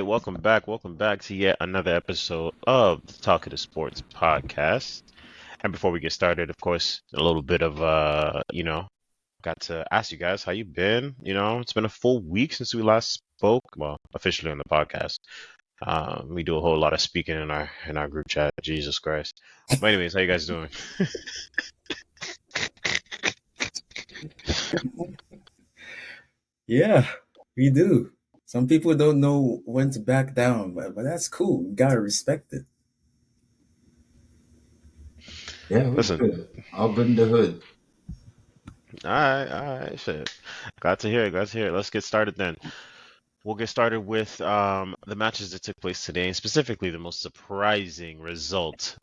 right, welcome back. Welcome back to yet another episode of the Talkative Sports podcast. And before we get started, of course, a little bit of got to ask you guys how you been. It's been a full week since we last spoke. Well, officially on the podcast. We do a whole lot of speaking in our group chat. Jesus Christ. But anyways, how you guys doing? Yeah, we do. Some people don't know when to back down, but that's cool. You gotta respect it. Yeah, we're Listen, good. Up in the hood. all right, shit. Glad to hear it. Glad to hear it. Let's get started then. We'll get started with the matches that took place today, and specifically the most surprising result.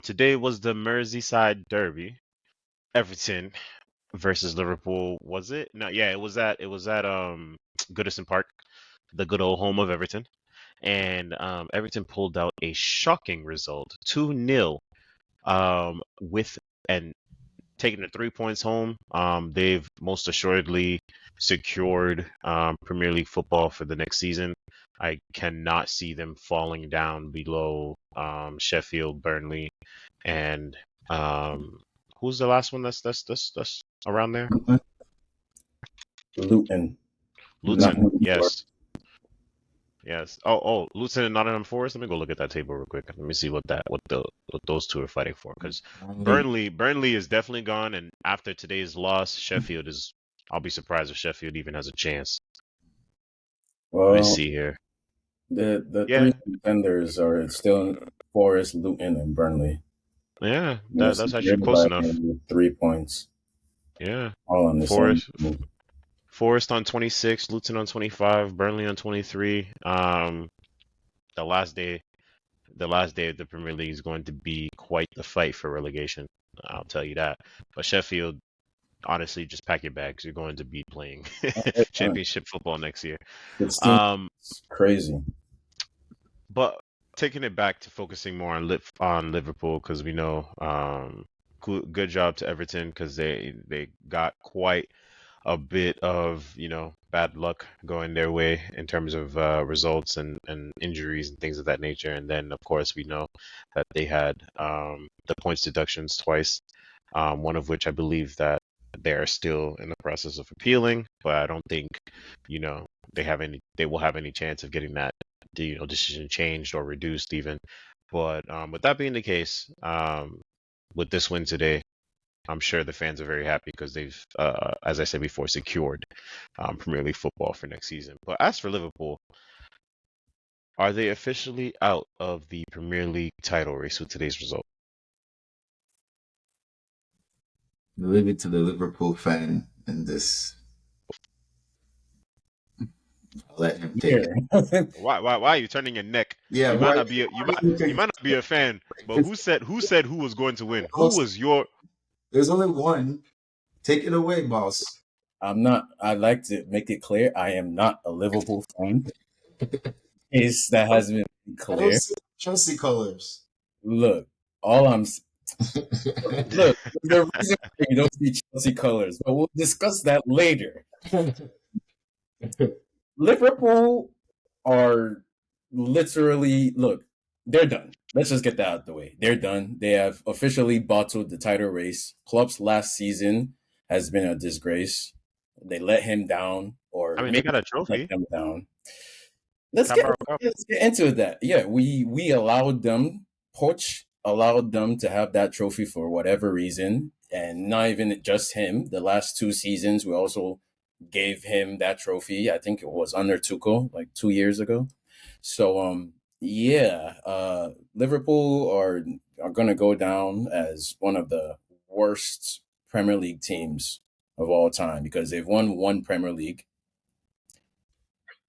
Today was the Merseyside Derby, Everton versus Liverpool. Was it? No, yeah, it was at Goodison Park, the good old home of Everton, and Everton pulled out a shocking result, 2-0, with and taking the 3 points home. They've most assuredly secured Premier League football for the next season. I cannot see them falling down below Sheffield, Burnley, and who's the last one that's around there? Luton, not Luton, yes. Yes. Oh, Luton and Nottingham Forest. Let me go look at that table real quick. Let me see what those two are fighting for. Because Burnley is definitely gone, and after today's loss, Sheffield is. I'll be surprised if Sheffield even has a chance. Let me Well, see here. the three Yeah, contenders are still Forest, Luton, and Burnley. yeah, They're that's actually secured close by enough. 3 points, Yeah, all on the same Forest team. Forest on 26, Luton on 25, Burnley on 23. The last day, the last day of the Premier League is going to be quite the fight for relegation. I'll tell you that. But Sheffield, honestly, just pack your bags. You're going to be playing Uh, championship football next year. 16 Um, is crazy. but taking it back to focusing more on Liverpool because we know good job to Everton because they got quite a bit of bad luck going their way in terms of results and injuries and things of that nature. And then of course we know that they had the points deductions twice, one of which I believe that they're still in the process of appealing, but I don't think they will have any chance of getting that decision changed or reduced even. But with that being the case, with this win today, I'm sure the fans are very happy because they've, as I said before, secured Premier League football for next season. But as for Liverpool, are they officially out of the Premier League title race with today's result? Leave it to the Liverpool fan in this. I'll let him take it. Yeah. Why are you turning your neck? Yeah, You might why, not be a, you why might do you you think might not be a fan, but who said who was going to win? Who boss, was your there's only one. Take it away, boss. I'm not. I'd like to make it clear I am not a Liverpool fan. In case that has been I don't clear. see Chelsea colors. Look, all I'm look, the reason why you don't see Chelsea colors, but we'll discuss that later. Liverpool are literally look, they're done. Let's just get that out of the way. They're done. They have officially bottled the title race. Klopp's last season has been a disgrace. They let him down, I or mean, they maybe got a let trophy, them down. Let's get Carabao Cup. let's get into that. Yeah, we allowed them, Poch allowed them to have that trophy for whatever reason, and not even just him. The last 2 seasons, we also gave him that trophy. I think it was under Tuchel, like 2 years ago. So yeah, Liverpool are gonna go down as one of the worst Premier League teams of all time because they've won one Premier League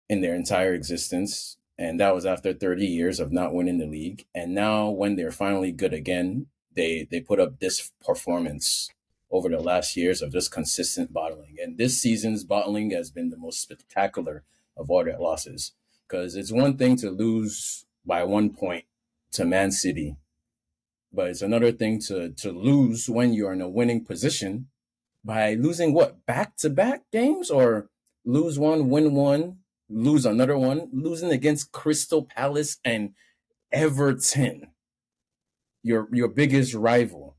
in their entire existence. And that was after 30 years of not winning the league. And now, when they're finally good again, they put up this performance over the last years of just consistent bottling. And this season's bottling has been the most spectacular of all their losses. Because it's one thing to lose by 1 point to Man City, but it's another thing to lose when you're in a winning position by losing what, back to back games, or lose one, win one, lose another one, losing against Crystal Palace and Everton, your biggest rival,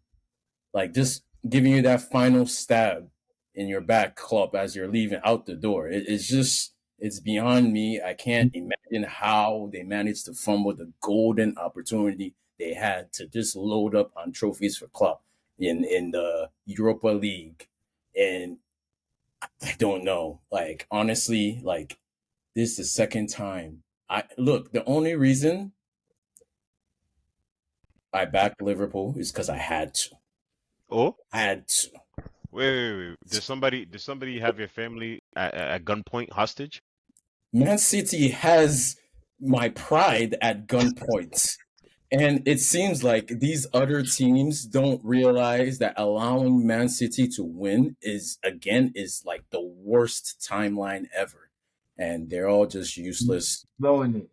like just giving you that final stab in your back club as you're leaving out the door. It's just it's beyond me. I can't imagine how they managed to fumble the golden opportunity they had to just load up on trophies for club in the Europa League. And I don't know. Like honestly, like this is the second time. I look, the only reason I backed Liverpool is because I had to. Oh, I had to. wait. Did somebody have your family at gunpoint hostage? Man City has my pride at gunpoint. And it seems like these other teams don't realize that allowing Man City to win is like the worst timeline ever. And they're all just useless, Blowing it.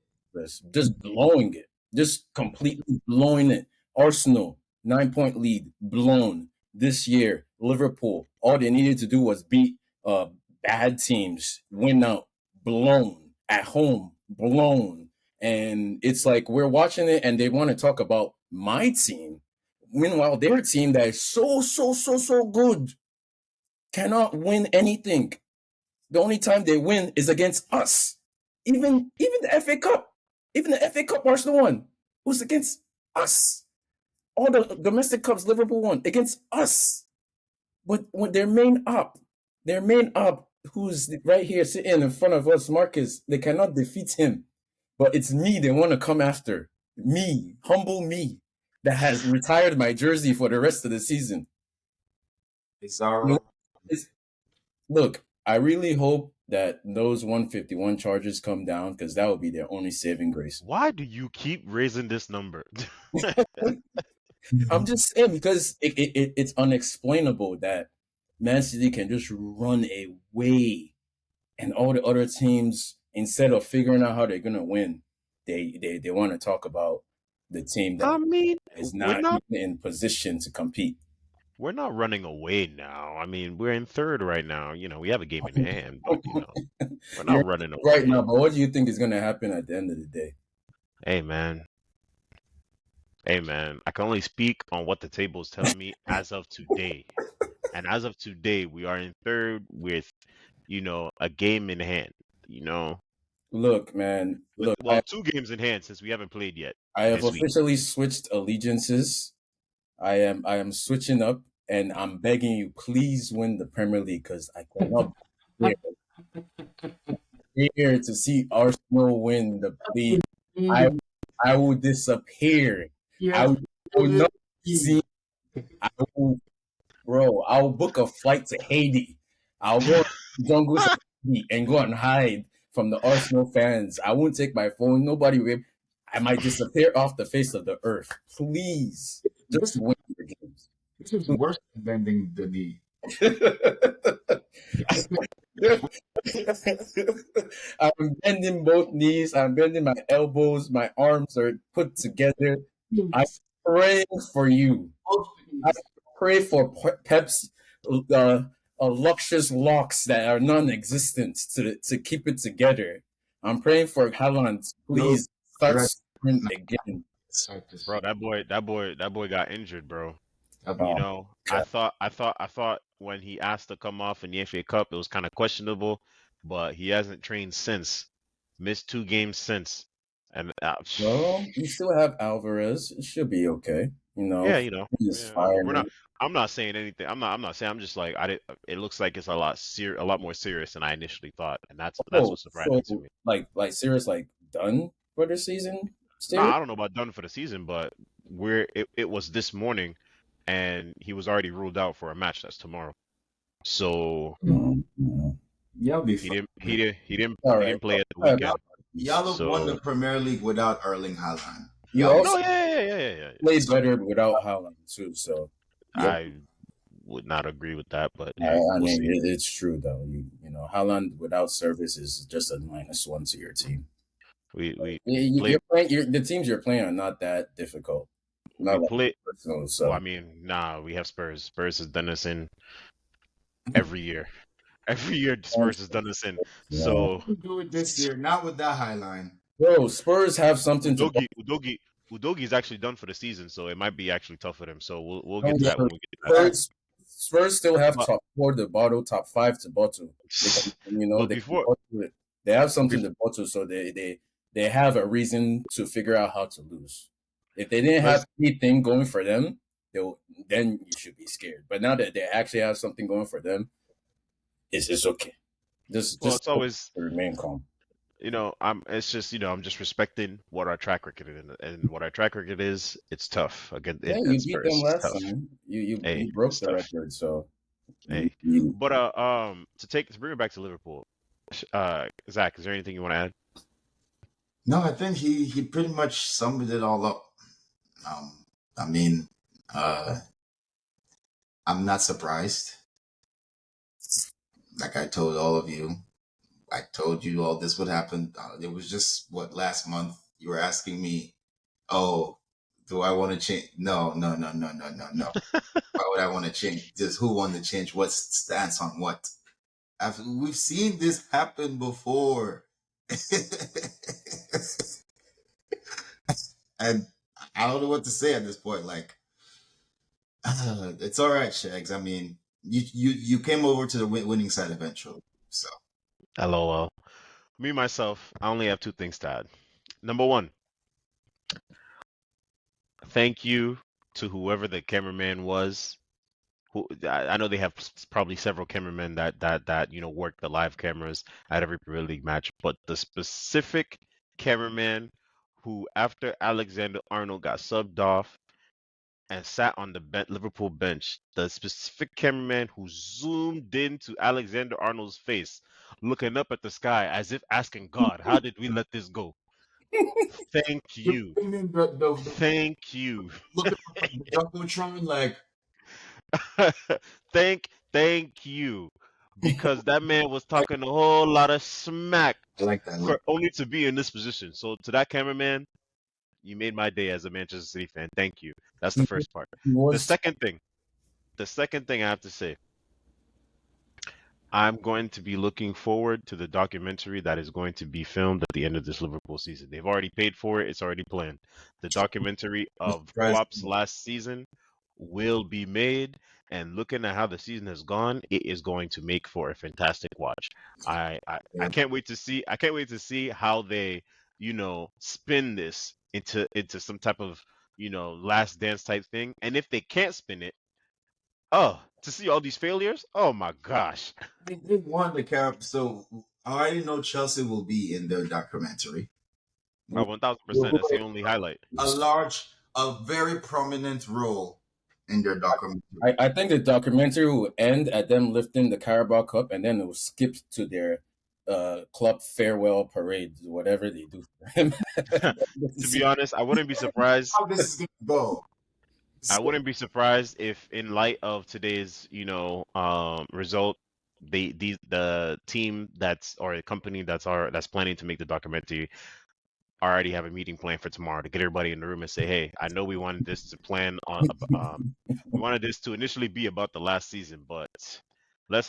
just blowing it, just completely blowing it. Arsenal, 9 point lead, blown. This year, Liverpool, all they needed to do was beat bad teams, win out, blown. At home, blown. And it's like we're watching it and they want to talk about my team. Meanwhile, their team that is so good cannot win anything. The only time they win is against us. Even the FA Cup, even the FA Cup Arsenal won was against us. All the domestic cups Liverpool won against us. But when their main up, who's right here sitting in front of us, Marcus, they cannot defeat him. But it's me they want to come after. Me, humble me, that has retired my jersey for the rest of the season. You know, Bizarro. look, I really hope that those 151 charges come down because that would be their only saving grace. Why do you keep raising this number? I'm just saying because it's unexplainable that Man City can just run away and all the other teams, instead of figuring out how they're gonna win, they want to talk about the team I that mean, is we're not not even in position to compete. we're not running away now. I mean, we're in third right now. We have a game in hand, but we're You're not running right away. now, but what do you think is gonna happen at the end of the day? Hey man, hey man, I can only speak on what the table is telling me as of today. And as of today, we are in third with, a game in hand. You know, Look, man, with look, well, two games in hand since we haven't played yet I have this week. officially switched allegiances. I am switching up, and I'm begging you, please win the Premier League because I cannot bear, bear to see Arsenal win the league. I I will disappear. I Yes. will, I will not see. I will, bro. I will book a flight to Haiti. I'll go to the jungles of Haiti and go and hide from the Arsenal fans. I won't take my phone. Nobody will. I might disappear off the face of the earth. Please, just This, win your games. this is worse than bending the knee. I'm bending both knees. I'm bending my elbows. My arms are put together. I'm Please. praying for you. Oh, I please. pray for Pep's luscious locks that are non-existent to keep it together. I'm praying for Haaland. No Please start rest. scoring again. Bro, that boy got injured, bro. Oh, I God. thought when he asked to come off in the FA Cup, it was kind of questionable, but he hasn't trained since. Missed 2 games since, and Well, you still have Alvarez. It should be okay. yeah, He's yeah. We're not. firing. I'm not saying anything. I'm not saying. I'm just like I did. It looks like it's a lot more serious than I initially thought, and that's Oh, what's surprising so to me. like serious, like done for the season Nah, still? I don't know about done for the season, but it was this morning, and he was already ruled out for a match that's tomorrow. So Mm-hmm. Y'all be he fine. didn't he didn't he didn't All he right. didn't play at the All right. Y'all, weekend. y'all have won the So Premier League without Erling Haaland. You Y'all be no, also yeah. play better without Haaland too. So yeah, I would not agree with that, but I, hey, I we'll mean see. it's true though. You know Haaland without service is just a -1 to your team. We play You're playing. The teams you're playing are not that difficult. we Not like play. personal. Well, I So mean, nah, we have Spurs. Spurs has done this in every year. Every year, Spurs has done this in. No. So We do it this year, not with that high line. Bro, Spurs have something to Udogi is actually done for the season, so it might be actually tough for them. So we'll get to no, that when we get to that. Spurs still have But, top four to bottle, top five to bottle. They can, but they can before, bottle it. They have something bef- to bottle, so they have a reason to figure out how to lose. If they didn't let's have anything going for them, then you should be scared. But now that they actually have something going for them, it's okay. well, Just it's always remain calm. it's just I'm just respecting what our track record is, and what our track record is. It's tough Yeah, you against beat them Spurs. It's last tough. time. Hey, You broke it's the tough. record, so Hey, you but to bring it back to Liverpool, Zach, is there anything you want to add? No, I think he pretty much summed it all up. I mean, I'm not surprised. Like I told all of you, I told you all this would happen. It was just what last month you were asking me, oh, do I want to change? No, no, no, no, no, no, no. Why would I want to change? Just who want to change what stance on what? We've seen this happen before. And I don't know what to say at this point. Like, it's all right, Shags. I mean, you came over to the winning side eventually. So LOL. Me myself, I only have two things to add. Number one, thank you to whoever the cameraman was. Who I know they have probably several cameramen that work the live cameras at every Premier League match, but the specific cameraman who, after Alexander Arnold got subbed off and sat on the Liverpool bench, the specific cameraman who zoomed into Alexander Arnold's face, looking up at the sky as if asking God, "How did we let this go?" Thank you're you. putting in the Thank you. looking up at the jumbotron like Thank you. Because that man was talking a whole lot of smack I like that. for only to be in this position. So to that cameraman, you made my day as a Manchester City fan. Thank you. That's the he first part. The was second thing, the second thing I have to say, I'm going to be looking forward to the documentary that is going to be filmed at the end of this Liverpool season. They've already paid for it, it's already planned. The documentary of surprised. Klopp's last season will be made, and looking at how the season has gone, it is going to make for a fantastic watch. I Yeah. can't wait to see how they, spin this into some type of, last dance type thing. And if they can't spin it, oh, to see all these failures, oh my gosh. They won the cap, so I already know Chelsea will be in their documentary. Oh, 1000%. That's the only highlight. A very prominent role in their documentary. I think the documentary will end at them lifting the Carabao Cup, and then it will skip to their club farewell parade, whatever they do for him. To be honest, I wouldn't be surprised. How this is gonna go? I wouldn't be surprised if, in light of today's, result, the team that's or a company that's planning to make the documentary already have a meeting planned for tomorrow to get everybody in the room and say, hey, I know we wanted this to plan on, we wanted this to initially be about the last season, but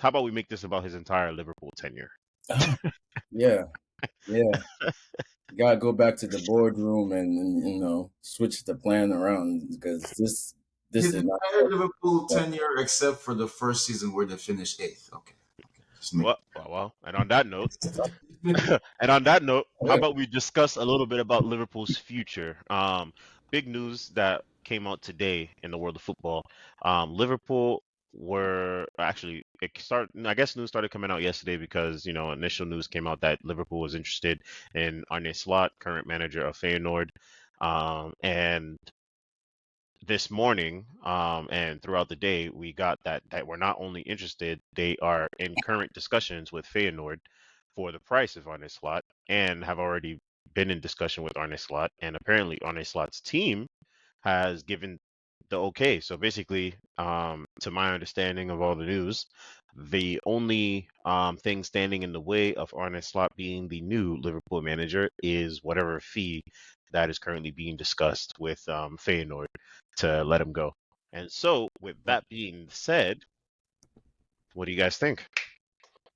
how about we make this about his entire Liverpool tenure? Yeah, yeah. You gotta go back to the boardroom and switch the plan around because this His is not. entire Liverpool tenure, except for the first season where they finished eighth. Okay, just me. Well, and on that note, and on that note, how about we discuss a little bit about Liverpool's future? Big news that came out today in the world of football. Liverpool were actually I guess news started coming out yesterday because initial news came out that Liverpool was interested in Arne Slot, current manager of Feyenoord, and this morning, and throughout the day, we got that we're not only interested, they are in current discussions with Feyenoord for the price of Arne Slot, and have already been in discussion with Arne Slot, and apparently Arne Slot's team has given the okay. So basically, to my understanding of all the news, the only thing standing in the way of Arne Slot being the new Liverpool manager is whatever fee that is currently being discussed with Feyenoord to let him go. And so, with that being said, what do you guys think?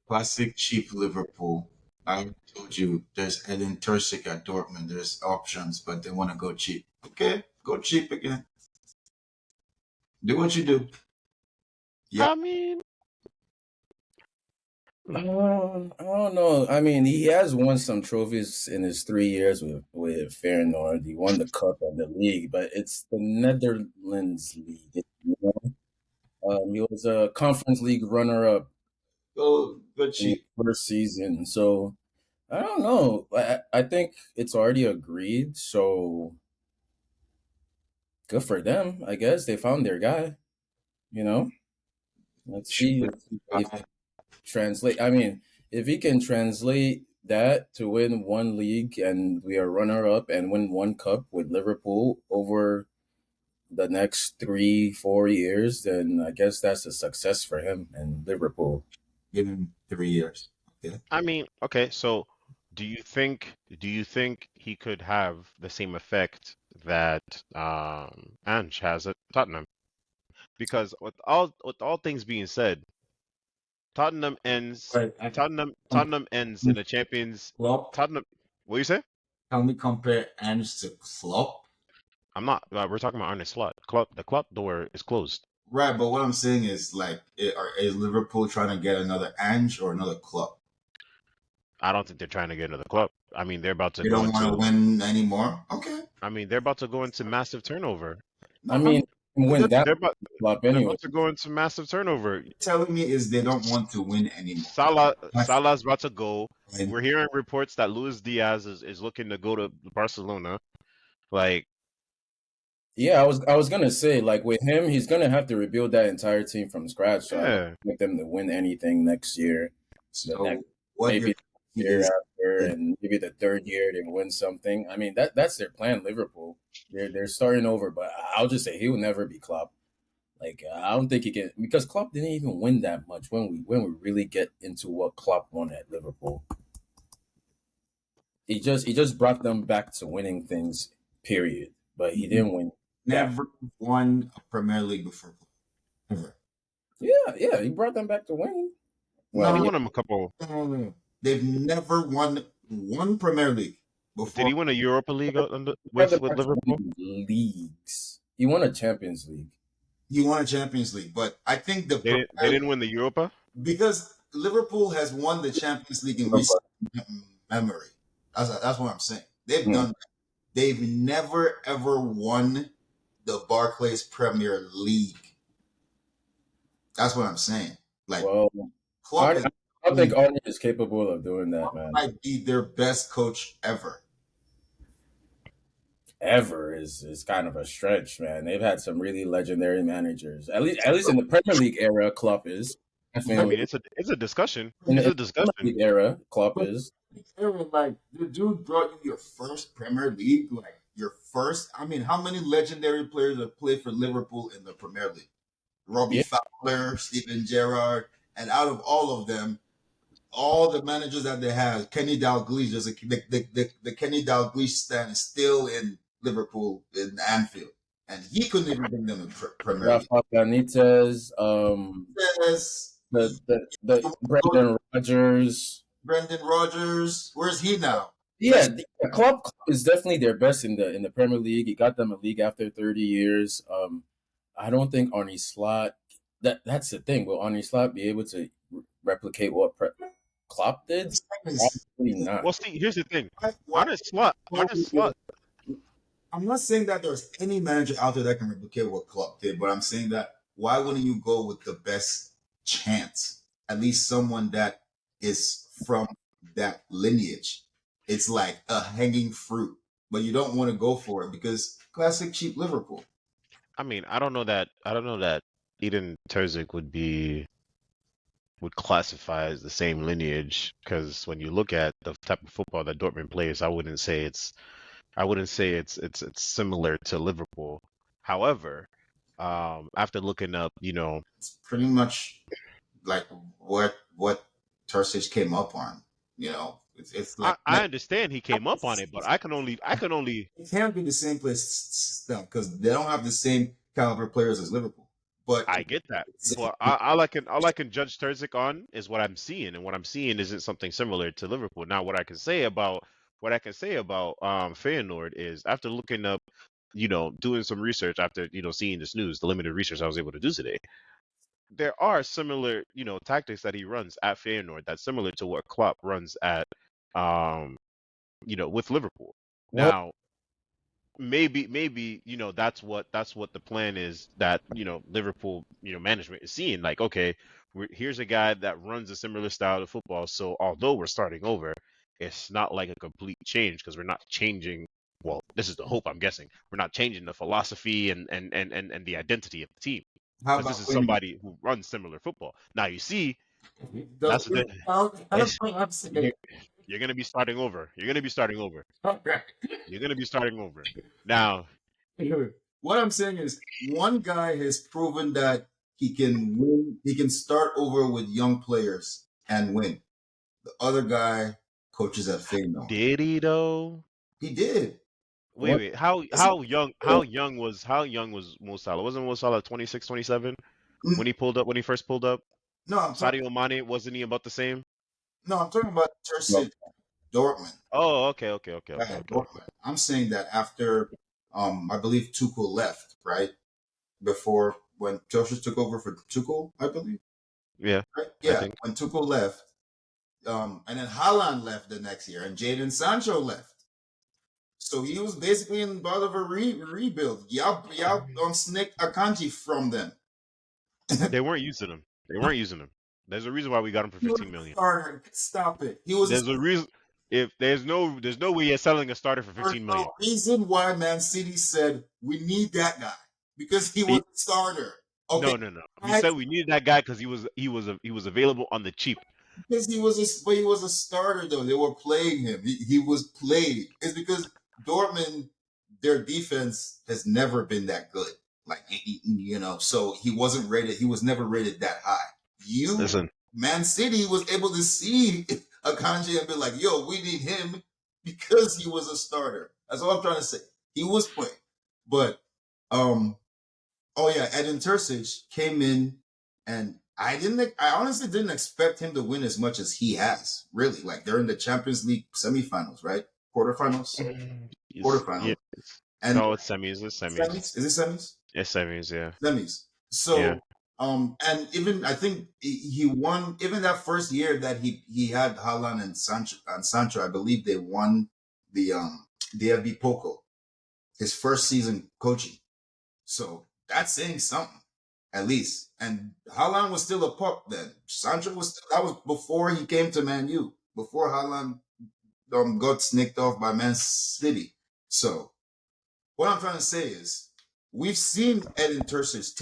Classic cheap Liverpool. I told you there's Eden Terzic at Dortmund. There's options, but they want to go cheap. Okay, go cheap again. Do what you do. Yeah. I mean, I don't know. I mean, he has won some trophies in his 3 years with Feyenoord. He won the cup and the league, but it's the Netherlands league. You know? He was a conference league runner-up Go in his cheap. first season. So I don't know. I think it's already agreed. So good for them. I guess they found their guy. You know, let's see if he translate. I mean, if he can translate that to win one league and we are runner up and win one cup with Liverpool over the next 3 4 years, then I guess that's a success for him and Liverpool. Give him 3 years. Okay. I mean, okay, so do you think he could have the same effect that Ange has at Tottenham? Because with all things being said, Tottenham ends Right. I can Tottenham ends in the champions. Klopp. Tottenham, what you say? Can we compare Ange to Klopp? I'm not. We're talking about Arne Slot. Club, the club door is closed. Right, but what I'm saying is like, is Liverpool trying to get another Ange or another Klopp? I don't think they're trying to get another club. I mean, they're about to They go don't want to into. win anymore. Okay. I mean, they're about to go into massive turnover. I No, mean, because win that They're about club they're anyway. about to go into massive turnover. telling me is they don't want to win anymore. That's Salah's about to go. fine. We're hearing reports that Luis Diaz is looking to go to Barcelona. Like, Yeah, I was gonna say like with him, he's gonna have to rebuild that entire team from scratch. So I don't yeah. expect them to win anything next year. The next So what you're maybe telling me year is after, that and maybe the third year they win something. I mean that's their plan. Liverpool, they're starting over, but I'll just say he will never be Klopp. Like I don't think he can because Klopp didn't even win that much when we really get into what Klopp won at Liverpool. He just brought them back to winning things. Period. But he he didn't win that. never won a Premier League before. Ever. Yeah, he brought them back to winning. Well, He No, yeah, won him a couple. no, no, no. They've never won one Premier League Did before. he win a Europa League he brought them with back to Liverpool? winning leagues. He won a Champions League. He won a Champions League, but I think the They Premier didn't win the Europa. because Liverpool has won the Champions League in recent memory. That's what I'm saying. They've Hmm. done. They've never ever won the Barclays Premier League. That's what I'm saying. Like Well, Klopp Arne, is I don't think Arne is capable of doing that, man. might be their best coach ever. Ever is kind of a stretch, man. They've had some really legendary managers. At least in the Premier League era, Klopp is I definitely mean, it's a discussion. in It's the a Premier discussion. League era. Klopp But is. Aaron, like the dude brought you your first Premier League, like your first. I mean, how many legendary players have played for Liverpool in the Premier League? Robbie Yeah, Fowler, Steven Gerrard, and out of all of them, all the managers that they have, Kenny Dalglish, the Kenny Dalglish stand is still in Liverpool in Anfield, and he couldn't even bring them in Premier League. Rafa Benitez, Yes, the Brendan Rodgers. Brendan Rodgers, where's he now? Yeah, Klopp is definitely their best in the Premier League. He got them a league after 30 years. I don't think Arne Slot. That's the thing. Will Arne Slot be able to replicate what Klopp did? Probably not. Well, see, here's the thing. Why Arne Slot. I'm not saying that there's any manager out there that can replicate what Klopp did, but I'm saying that why wouldn't you go with the best chance? At least someone that is from that lineage. It's like a hanging fruit, but you don't want to go for it because classic cheap Liverpool. I mean, I don't know that Eden Terzic would classify as the same lineage because when you look at the type of football that Dortmund plays, I wouldn't say it's similar to Liverpool. However, after looking up, It's pretty much like what Terzic came up on. It's I understand he came up on it, but I can only it can't be the same place still because they don't have the same caliber players as Liverpool. But I get that, but all I can judge Terzic on is what I'm seeing, and what I'm seeing isn't something similar to Liverpool. Now, what I can say about Feyenoord is after looking up, doing some research after seeing this news, the limited research I was able to do today, there are similar tactics that he runs at Feyenoord that's similar to what Klopp runs at um with Liverpool. What? Now, maybe that's what the plan is that Liverpool management is seeing, like, okay, here's a guy that runs a similar style of football, so although we're starting over, it's not like a complete change because we're not changing. Well, this is the hope, I'm guessing we're not changing the philosophy and the identity of the team, how because this about is winning? somebody who runs similar football. Now you see, The that's the win out. I don't it's, think I'm saying. you're, you're gonna be starting over. You're gonna be starting over. Okay. You're gonna be starting over. Now, What I'm saying is, one guy has proven that he can win. He can start over with young players and win. The other guy coaches at Feyenoord. did he though? He did. Wait, What? wait. How Listen, how young how young was how young was Mo Salah? Wasn't Mo Salah 26, 27 when he first pulled up? no, I'm talking. Sadio Mane, wasn't he about the same? No, I'm talking about No. Terzic, Dortmund. Oh, okay, okay, okay, okay, At okay, okay. Dortmund. I'm saying that after, I believe Tuchel left, right before when Joshua took over for Tuchel, I believe. Yeah, Right? I Yeah, think. when Tuchel left, and then Haaland left the next year, and Jadon Sancho left. So he was basically in part of a rebuild. Y'all snicked Akanji from them. They weren't using him. They weren't using him. There's a reason why we got him for He was 15 a million. starter. Stop it. He was a There's a reason. If there's no way you're selling a starter for There's 15 no million. reason why Man City said we need that guy because he was He, a starter. Okay, no, no, no. We I, said we needed that guy because he was available on the cheap. because but he was a starter though. They were playing him. He was played. It's because Dortmund, their defense has never been that good. Like so he wasn't rated. He was never rated that high. Listen, Man City was able to see Akanji and be like, "Yo, we need him because he was a starter." That's all I'm trying to say. He was playing, but um, oh yeah, Edin Terzic came in, and I honestly didn't expect him to win as much as he has. Really, like they're in the Champions League semifinals, right? Quarterfinals, yeah. quarterfinals, and No, it's semis. It's semis. semis. Is it semis? It's semis. Yeah, Semis. yeah. So, and even I think he won even that first year that he had Haaland and Sancho. I believe they won the DFB Pokal his first season coaching. So that's saying something, at least. And Haaland was still a pup then. Sancho that was before he came to Man U. Before Haaland got snicked off by Man City. So what I'm trying to say is we've seen Edin Terzic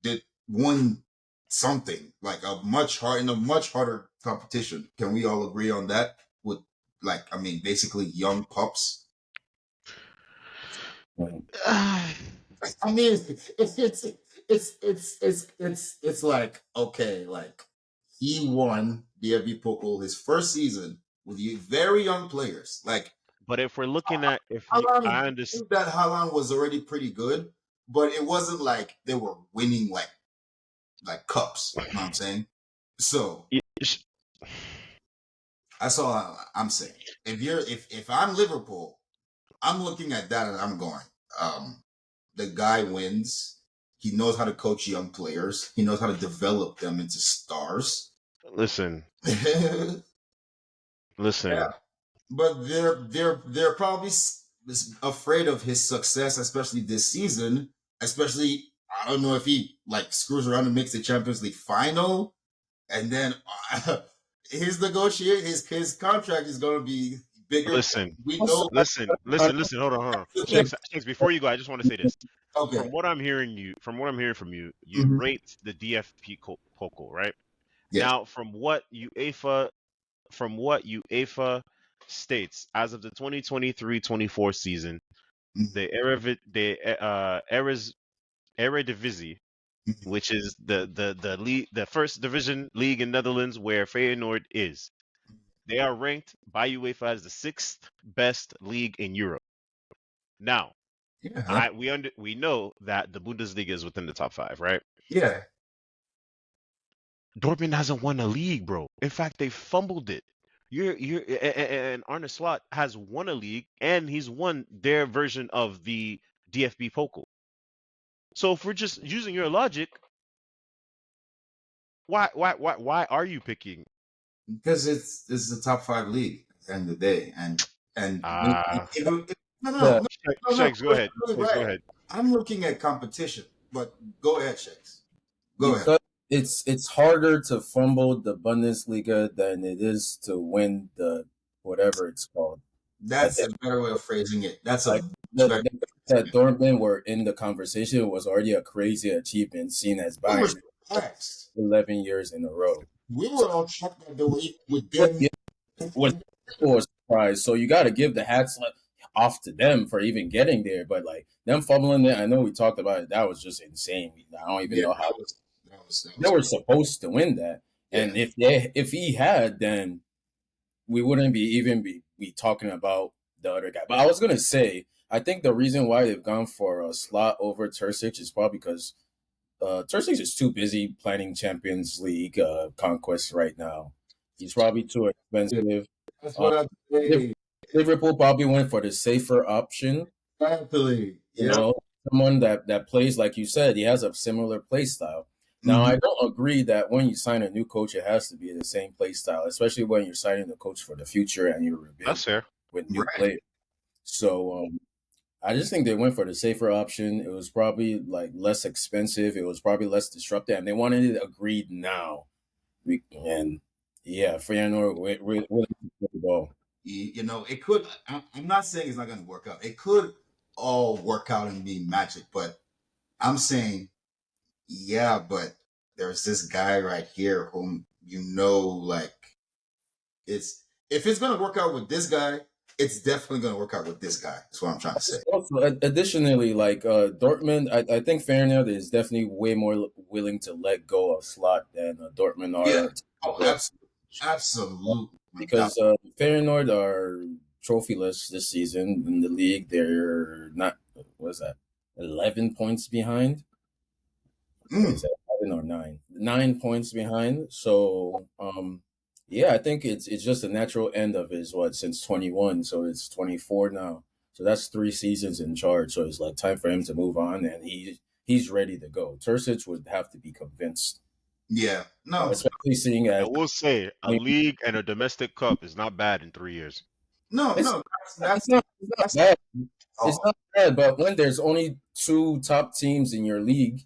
did won something like in a much harder competition. Can we all agree on that? With basically young pups. I mean, it's like okay, like he won the FB Pokal his first season with very young players. Like But if we're looking at if you, Haaland, I I understand. think that Haaland was already pretty good, but it wasn't like they were winning like cups. You know what I'm saying? So that's all I'm saying. If I'm Liverpool, I'm looking at that and I'm going, the guy wins. He knows how to coach young players. He knows how to develop them into stars. Listen, Yeah, listen. but they're probably afraid of his success, especially this season. Especially, I don't know if he like screws around and makes the Champions League final, and then his contract is going to be bigger. Listen, We know. listen. Hold on. Shakes, before you go, I just want to say this. Okay. From what I'm hearing from you, you Mm-hmm. rate the DFP Pokal, right? Yes. Now, from what UEFA states, as of the 2023-24 season, the Eredivisie, Mm-hmm. which is the league, the first division league in Netherlands where Feyenoord is, they are ranked by UEFA as the sixth best league in Europe. Now, Yeah. We know that the Bundesliga is within the top 5, right? Yeah. Dortmund hasn't won a league, bro. In fact, they fumbled it. And Arne Slot has won a league, and he's won their version of the DFB Pokal. So if we're just using your logic, why are you picking? Because it's the top 5 league at the end of the day, and Ah, no, no, The, no, no, no. Shakes, go ahead. You're Shakes, go right. ahead. I'm looking at competition, but go ahead, Shakes. Go ahead. because it's harder to fumble the Bundesliga than it is to win the whatever it's called. That's a better way of phrasing it. That's a Like much better. the fact that Dortmund were in the conversation was already a crazy achievement, seen as We were Bayern surprised. 11 years in a row. We were all shocked by the way with But them. yeah, was a surprise. So you got to give the hats off to them for even getting there. But like them fumbling it, I know we talked about it. That was just insane. I don't even Yeah, know how that they was were supposed to win that. And yeah. if he had, then we wouldn't be talking about the other guy. But I was gonna say, I think the reason why they've gone for a slot over Terzic is probably because Terzic is too busy planning Champions League conquests right now. He's probably too Yeah. expensive. That's Uh, what I say. Liverpool probably went for the safer option. Exactly. You Yeah. know, someone that plays like you said. He has a similar play style. Now, Mm-hmm. I don't agree that when you sign a new coach, it has to be the same play style, especially when you're signing the coach for the future and you're rebuilding That's fair. with new Right. players. So I just think they went for the safer option. It was probably like less expensive. It was probably less disruptive, and they wanted it agreed now. And yeah, Feyenoord really the ball. You know, it could. I'm not saying it's not going to work out. It could all work out and be magic, but I'm saying, yeah, but there's this guy right here whom like it's if it's going to work out with this guy, it's definitely going to work out with this guy. That's what I'm trying to say. Also, additionally, like Dortmund, I think Feyenoord is definitely way more willing to let go of Slot than Dortmund Yeah. are. Oh, absolutely, absolutely. Because Feyenoord are trophyless this season in the league. They're not. What is that? 11 points behind. Mm. Is that 11 or 9? 9 points behind. So, yeah, I think it's just a natural end of his since 21, so it's 24 now. So that's 3 seasons in charge. So it's like time for him to move on, and he's ready to go. Terzic would have to be convinced, Yeah. No. especially seeing I as will say a league and a domestic cup is not bad in 3 years. No. it's No. it's not That's bad. It's oh. not bad, but when there's only 2 top teams in your league,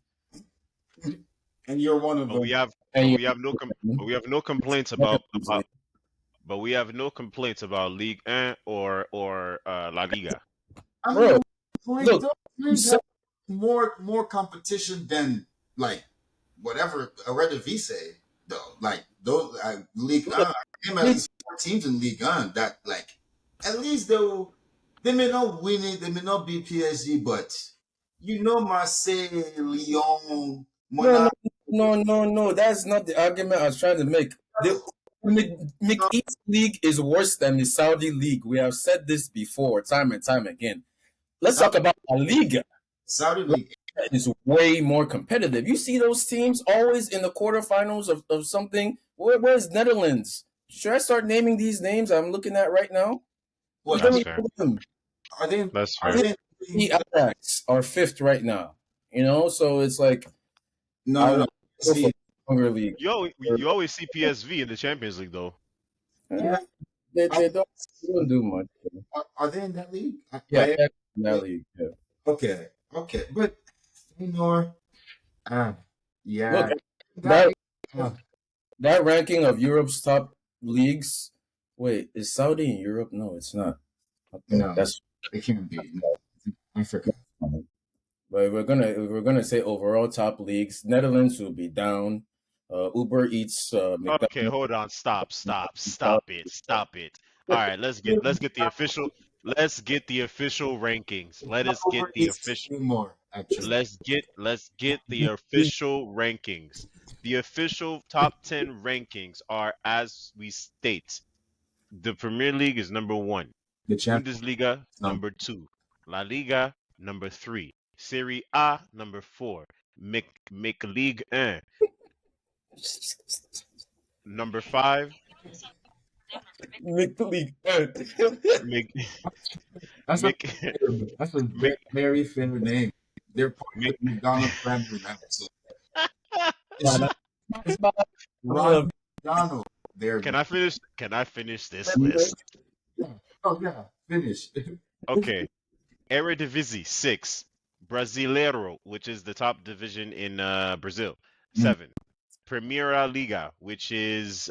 And you're one of But we them. have and but we have no complaints but we have no complaints about League 1 or La Liga. I bro, mean, like look, those you leagues said have more competition than like whatever Eredivisie though. Like those League look, him at least 4 teams in League One that like at least though they may not win it, they may not be PSG, but Marseille, Lyon, no, no, Monaco. no. That's not the argument I was trying to make. The East League is worse than the Saudi League. We have said this before, time and time again. Let's talk about La Liga. Saudi League. Is way more competitive. You see those teams always in the quarterfinals of something. Where's Netherlands? Should I start naming these names I'm looking at right now? You What don't That's even fair. know them. are they? That's Are fair. they? The Ajax are fifth right now. So it's like No, I no, no. would go for See, Hunger League. You always see PSV in the Champions League though. Eh, yeah. they don't do much. Are they in that league? Yeah, Ajax in that league. Yeah. Okay, okay, but Feyenoord, uh, Look, yeah, that that that ranking of Europe's top leagues. Wait, is Saudi in Europe? No, it's not. Okay, no, that's it can't be. No, Africa. fine. But if we're gonna say overall top leagues, Netherlands will be down. Uber Eats, Okay, McDonald's. hold on. Stop it. All right, let's get the official rankings. It's not over East anymore, actually. Let's get the official rankings. The official top 10 rankings are as we state. The Premier League is number 1. The champion. Bundesliga No, number 2. La Liga number 3. Serie A, number 4. Mick League 1, number 5. Make the league. Mick, That's a Mick, that's a Mick, very fair name. They're part of Mick. the McDonald family now, so it Nah, should it's not. Ron McDonald. There, Can I finish? Can I finish this list? yeah. Oh yeah, finish. Okay. Eredivisie 6. Brasileiro, which is the top division in Brazil, 7. Primeira Liga, which is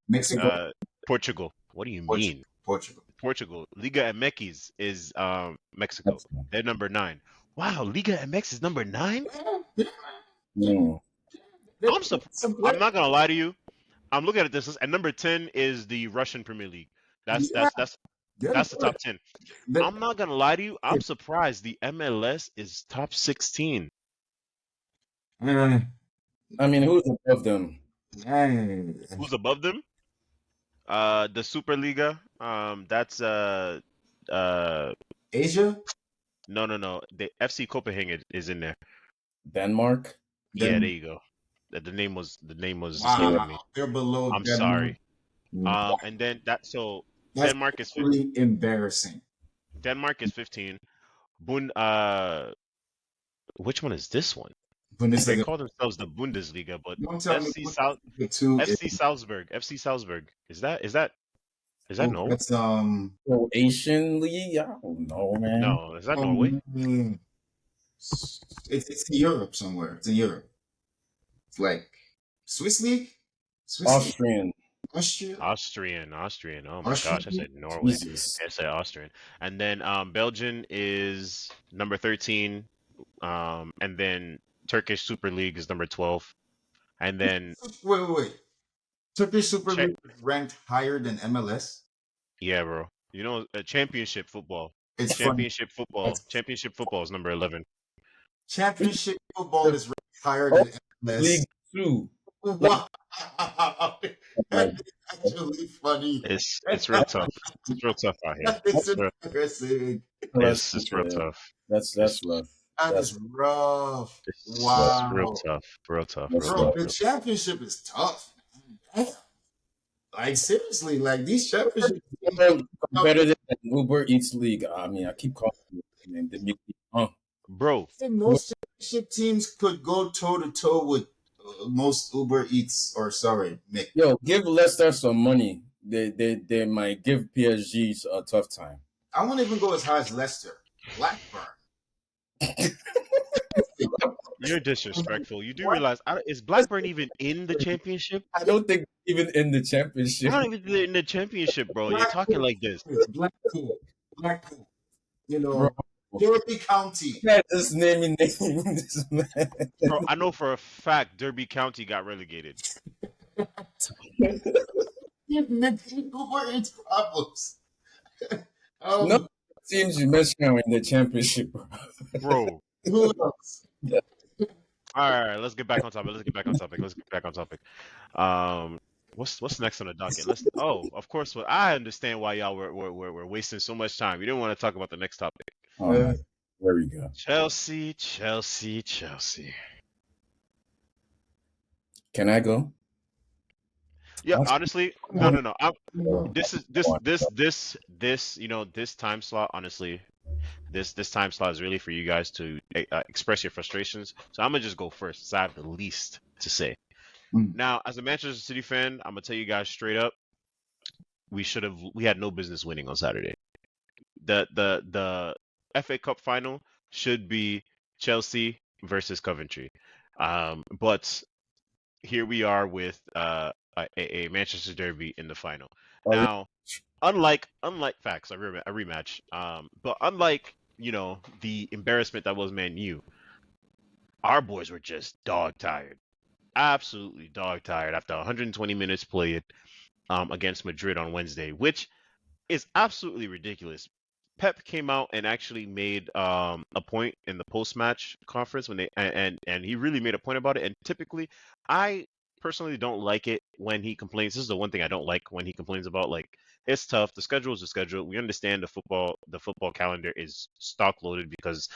Mexico, uh Portugal. What do you Portugal, mean? Portugal. Portugal. Liga MX is Mexico. They're number 9. Wow, Liga MX is number 9? No. I'm not gonna lie to you. I'm looking at this list, and number 10 is the Russian Premier League. That's Yeah, that's that's they're that's the good. top 10. They- I'm not gonna lie to you. I'm surprised the MLS is top 16. Uh, I mean, who's above them? Who's above them? The Superliga. That's uh Asia, no. The FC Copenhagen is in there. Denmark. Yeah, there then you go. The name was escaping wow, me. they're below I'm Denmark. sorry. Mm. And then that so That's Denmark is really embarrassing. 15. Bund which one is this one? They Bundesliga. call themselves the Bundesliga, but Don't tell me Bundesliga two is FC Salzburg. FC Salzburg. Is that oh, Norway? that's Croatian league? I don't know, man. No, is that Norway? It's in Europe somewhere. It's in Europe. It's like Swiss league, Swiss league, Austrian. Austria, Austrian. Oh my gosh, I Austrian. said Norway. Jesus. I said Austrian. And then Belgian is number 13. And then Turkish Super League is number 12. And then Wait. Turkish Super Czech, League is ranked higher than MLS. yeah, bro. Championship football. It's funny. That's Championship football is number 11. Championship football is ranked higher Oh, than MLS. League 2. Wow. Like, That's actually funny. It's real tough. It's real tough out here. That is It's real, embarrassing. it's real tough. That's It's rough. That That's is rough. it's real Wow. tough. Real tough. That's Bro, rough. the championship is tough. Damn. Like seriously, like these championships. Better than Uber Eats League. I mean, I keep calling it. Man, they make me, Bro, I think most championship teams could go toe to toe with most Uber Eats or sorry, Mick. Yo, give Leicester some money. They might give PSG a tough time. I won't even go as high as Leicester. Blackburn. you're disrespectful. You do realize is Blackburn even in the championship? I don't think even in the You're championship. not even in the championship, bro. You're talking like this. Blackpool. You know, Bro, Derby County. man, just naming this man. Bro, I know for a fact Derby County got relegated. You've making Uber Eats problems. No teams you mentioned are in the championship, bro. Bro. Who else? All right, let's get back on topic. What's next on the docket? Of course. Well, I understand why y'all were wasting so much time. You didn't want to talk about the next topic. All right, there we go. Chelsea. Can I go? Yeah, honestly, no. This This time slot. Honestly, this time slot is really for you guys to express your frustrations. So I'm gonna just go first, so I have the least to say. Now, as a Manchester City fan, I'm gonna tell you guys straight up, we had no business winning on Saturday. The FA Cup final should be Chelsea versus Coventry, but here we are with a Manchester Derby in the final. Now, unlike facts, a rematch, but unlike the embarrassment that was Man U, our boys were just dog tired, absolutely dog tired after 120 minutes played against Madrid on Wednesday, which is absolutely ridiculous. Pep came out and actually made a point in the post-match conference when they and he really made a point about it. And typically, I personally don't like it when he complains. This is the one thing I don't like when he complains about. Like, it's tough. The schedule is the schedule. We understand the football calendar is stock loaded because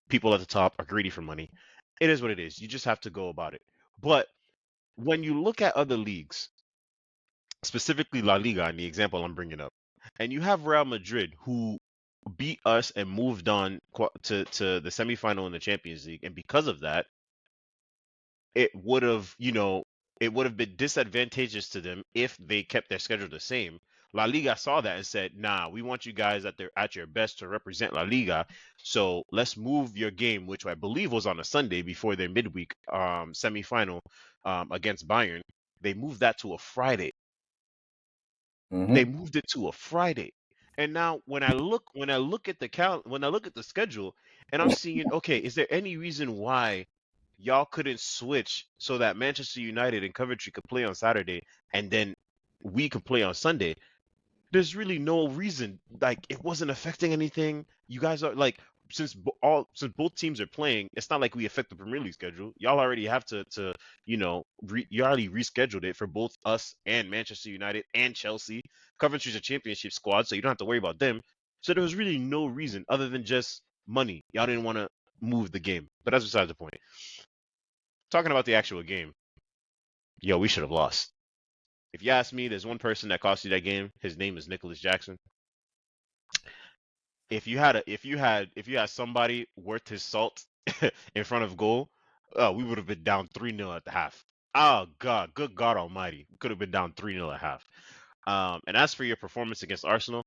people at the top are greedy for money. It is what it is. You just have to go about it. But when you look at other leagues, specifically La Liga, and the example I'm bringing up, and you have Real Madrid who beat us and moved on to the semifinal in the Champions League, and because of that, it would have, it would have been disadvantageous to them if they kept their schedule the same. La Liga saw that and said, "Nah, we want you guys at your best to represent La Liga. So let's move your game, which I believe was on a Sunday before their midweek semifinal against Bayern. They moved that to a Friday. They Mm-hmm. moved it to a Friday. And now when I look at when I look at the schedule and I'm seeing, okay, is there any reason why y'all couldn't switch so that Manchester United and Coventry could play on Saturday and then we could play on Sunday? There's really no reason. Like, it wasn't affecting anything. You guys are like, since both teams are playing, it's not like we affect the Premier League schedule. Y'all already have to you already rescheduled it for both us and Manchester United and Chelsea. Coventry's a championship squad, so you don't have to worry about them. So there was really no reason other than just money. Y'all didn't want to move the game, but that's besides the point. Talking about the actual game, yo, we should have lost. If you ask me, there's one person that cost you that game. His name is Nicholas Jackson. If you had somebody worth his salt in front of goal, we would have been down 3-0 at the half. Oh God, good God Almighty, we could have been down 3-0 at half. And as for your performance against Arsenal,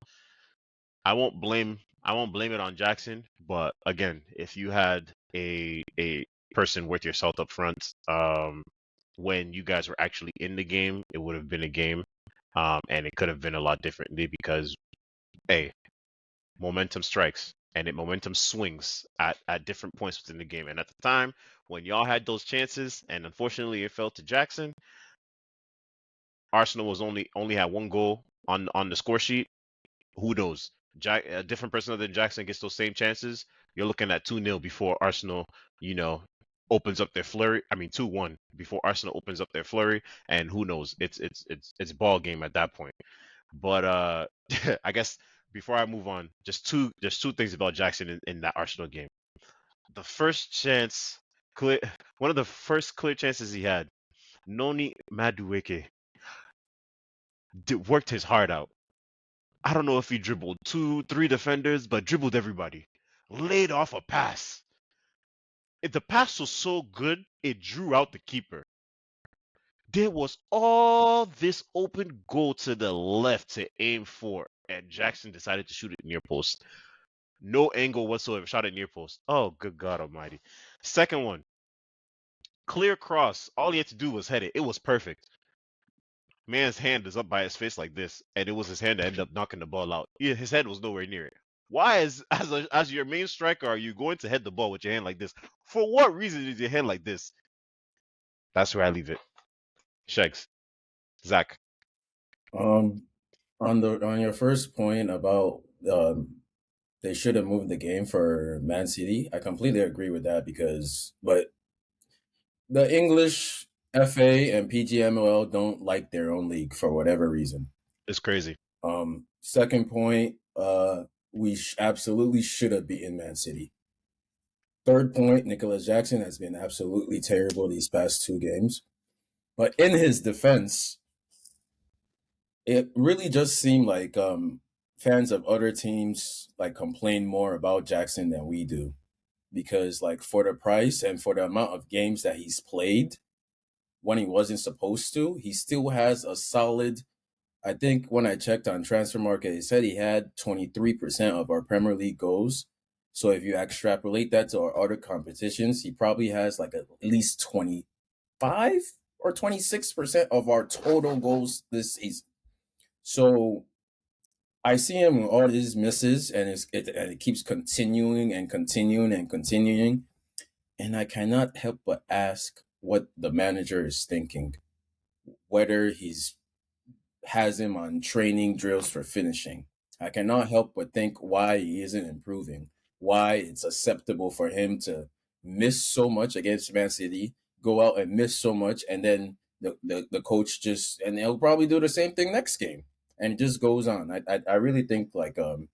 I won't blame it on Jackson. But again, if you had a person worth your salt up front, when you guys were actually in the game, it would have been a game, and it could have been a lot differently because, hey, momentum strikes and momentum swings at different points within the game. And at the time when y'all had those chances, and unfortunately it fell to Jackson, Arsenal was only had one goal on the score sheet. Who knows? A different person other than Jackson gets those same chances. You're looking at 2-0 before Arsenal, you know, opens up their flurry. I mean 2-1 before Arsenal opens up their flurry, and who knows? It's ball game at that point. But I guess before I move on, just two things about Jackson in that Arsenal game. The first chance, clear, one of the first clear chances he had, Noni Madueke worked his heart out. I don't know if he dribbled two, three defenders, but dribbled everybody. Laid off a pass. The pass was so good, it drew out the keeper. There was all this open goal to the left to aim for, and Jackson decided to shoot it near post. No angle whatsoever. Shot it near post. Oh, good God Almighty. Second one, clear cross. All he had to do was head it. It was perfect. Man's hand is up by his face like this, and it was his hand that ended up knocking the ball out. Yeah, his head was nowhere near it. Why, as your main striker, are you going to head the ball with your hand like this? For what reason is your hand like this? That's where I leave it. Shegs, Zach. Um, on your first point about they should have moved the game for Man City, I completely agree with that but the English FA and PGMOL don't like their own league for whatever reason. It's crazy. Second point, we absolutely should have beaten Man City. Third point, Nicholas Jackson has been absolutely terrible these past two games. But in his defense, it really just seemed like fans of other teams like complain more about Jackson than we do. Because like for the price and for the amount of games that he's played when he wasn't supposed to, he still has a solid. I think when I checked on Transfer Market, it said he had 23% of our Premier League goals. So if you extrapolate that to our other competitions, he probably has like at least 25 or 26% of our total goals this season. So I see him with all his misses, and it keeps continuing and continuing and continuing. And I cannot help but ask what the manager is thinking, whether he's has him on training drills for finishing. I cannot help but think why he isn't improving, why it's acceptable for him to miss so much against Man City go out and miss so much, and then the coach just, and he'll probably do the same thing next game, and it just goes on. I really think like the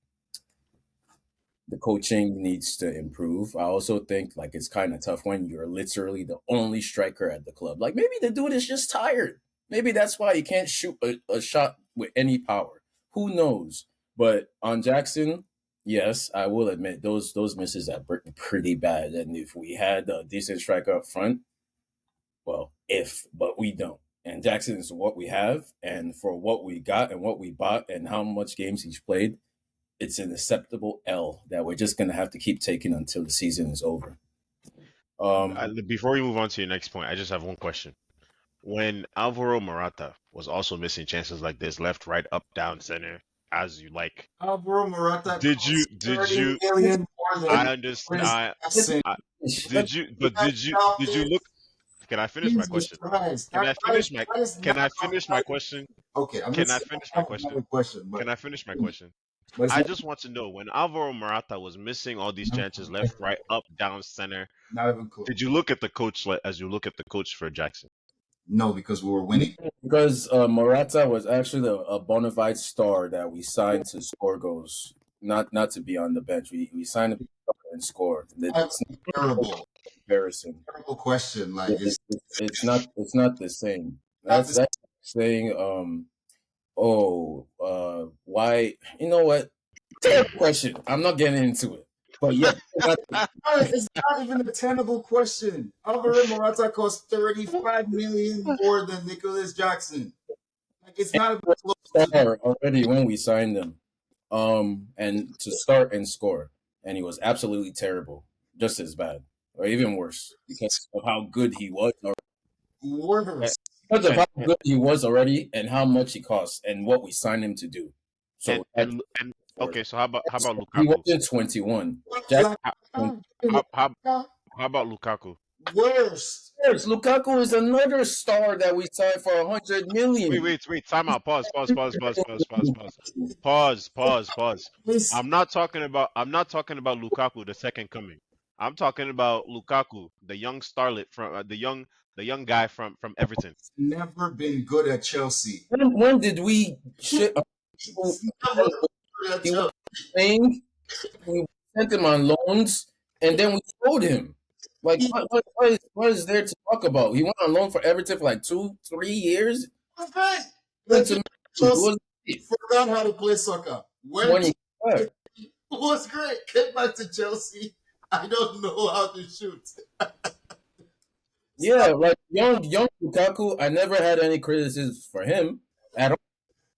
coaching needs to improve. I also think like it's kind of tough when you're literally the only striker at the club. Like maybe the dude is just tired. Maybe that's why he can't shoot a shot with any power. Who knows? But on Jackson, yes, I will admit those misses are pretty bad. And if we had a decent striker up front, well, but we don't. And Jackson is what we have, and for what we got and what we bought and how much games he's played, it's an acceptable L that we're just gonna have to keep taking until the season is over. Before we move on to your next point, I just have one question. When Alvaro Morata was also missing chances like this, left, right, up, down, center, as you like, Alvaro Morata did you? costs Did 30 you? million more I than understand. Did you? But did you look? Can I finish my Jesus question? Christ. Can I finish my? That is Can not I finish my question? okay. I'm Can just I saying, finish I my have question? another question, Can I finish my question? but it's I just want to know when Alvaro Morata was missing all these chances, left, right, up, down, center. not even close. Did you look at the coach as you look at the coach for Jackson? No, because we were winning. Because Morata was actually a bona fide star that we signed to score goals, not to be on the bench. We signed him to start and score. That's It's not a terrible. comparison. Terrible question. Like It's not the same. not this. That's saying why, you know what? Terrible question. I'm not getting into it. But yeah, It's not even a tenable question. Alvaro Morata costs 35 million more than Nicholas Jackson. Like it's not even close to. star already when we signed him. And to start and score. And he was absolutely terrible. Just as bad. Or even worse. Because of how good he was. Worse. Because of And how good he was already and how much he cost and what we signed him to do. and So that's and, and worse. okay, so how about He Lukaku? wasn't 21. Jack Like, How, how about Lukaku? worst. Yes, Lukaku is another star that we signed for 100 million. Wait. Time out. Pause. This I'm not talking about Lukaku, the second coming. I'm talking about Lukaku, the young starlet from the young guy from Everton. never been good at Chelsea. When did we shit on people? He's never good at He was Chelsea. playing. We sent him on loans, and then we sold him. Like, He what is there to talk about? He went on loan for Everton for like 2, 3 years. was great. Went Went to to It Chelsea, was forgot how to play soccer. Went 20. to, was great. Came back to Chelsea. I don't know how to shoot. Yeah, like young Lukaku. I never had any criticism for him at all.